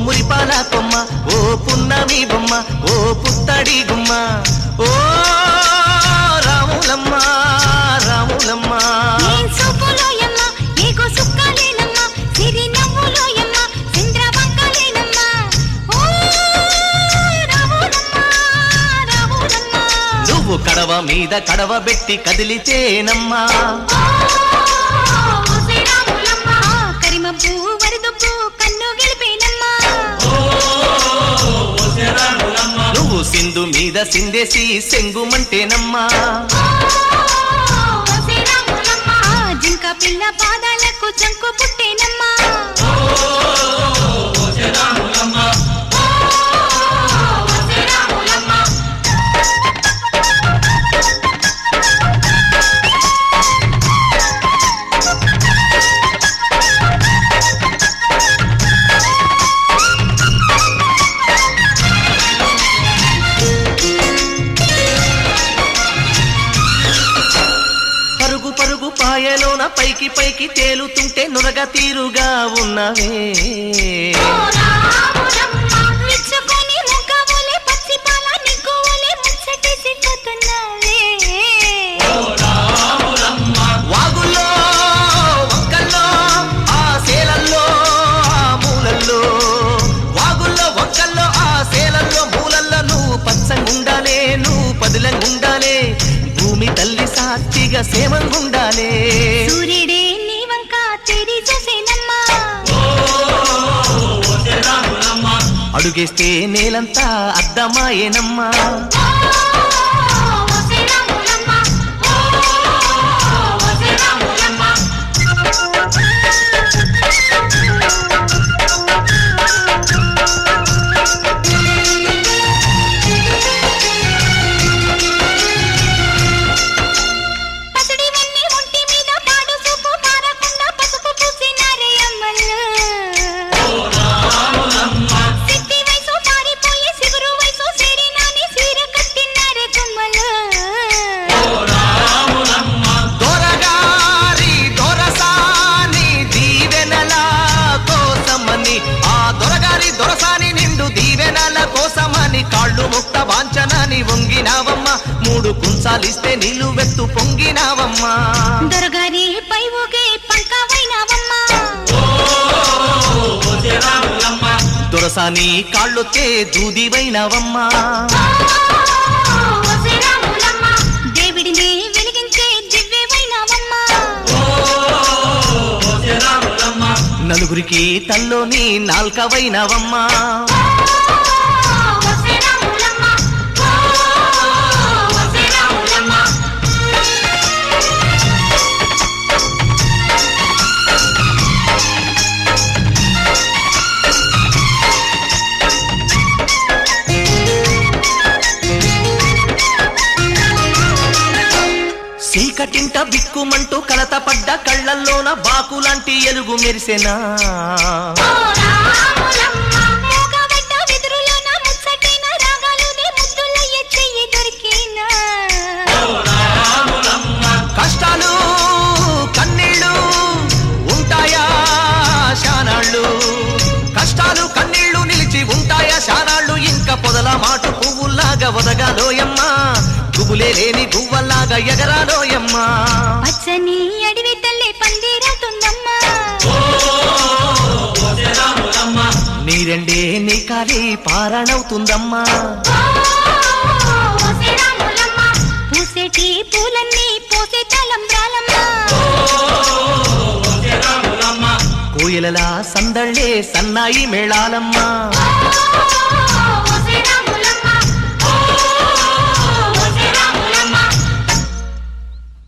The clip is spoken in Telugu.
మురిపాల కొమ్మ ఓ పున్నమి బొమ్మ ఓ పుత్తడి గుమ్మ ఓ రాములమ్మ రాములమ్మ నువ్వు కడవ మీద కడవ పెట్టి కదిలితేనమ్మా నువ్వు సింధు మీద సిందేసి సెంగుమంటేనమ్మా జింక పిల్ల పాదాలకు చంకు పుట్టేనమ్మా పాయలోన పైకి పైకి తేలుతుంటే నురగ తీరుగా ఉన్నవే వాగుల్లో వంకల్లో ఆ సేలల్లో ఆ మూలల్లో వాగుల్లో వంకల్లో ఆ సేలల్లో మూలల్లో నువ్వు పచ్చంగుండాలే నువ్వు పదిలంగుండాలే భూమి తల్లి సాక్షిగా సేమంగుండాలే సూర్యుడే నీ వంక తెరి చూసేనమ్మా అడుగేస్తే నేలంతా అద్దమాయేనమ్మా కాళ్ళు ముక్త వాంఛనాని వంగినావమ్మా మూడు కుంచాలిస్తే నిలువెత్తు పొంగినావమ్మా దొరగారి పై ఊగే పంకవైనావమ్మా దొరసాని కాళ్ళొచ్చే దూదివైనావమ్మా దేవుడిని వెలిగించే దివ్యవైనావమ్మా నలుగురికి తల్లోని నాల్కవైనావమ్మా చీకటింట బిక్కుమంటూ కలత పడ్డ కళ్ళల్లోన బాకులాంటి ఎలుగు మెరిసెనా కష్టాలు కన్నీళ్ళు ఉంటాయా శానాళ్ళు కష్టాలు కన్నీళ్లు నిలిచి ఉంటాయా శానాళ్ళు ఇంకా పొదల మాటు పువ్వుల్లాగా ఒదగాలోయమ్మా గుబులే లేని గువ్వల్లాగా ఎగరాలోయమ్మా పచ్చని అడవి తల్లి పందిరవుతుందమ్మా నీరెండే నీ కాలి పారణవుతుందమ్మా పూసేటి పూలన్నీ పోసే తలంబ్రాలమ్మా కోయిలలా సందళ్ళే సన్నాయి మేళాలమ్మా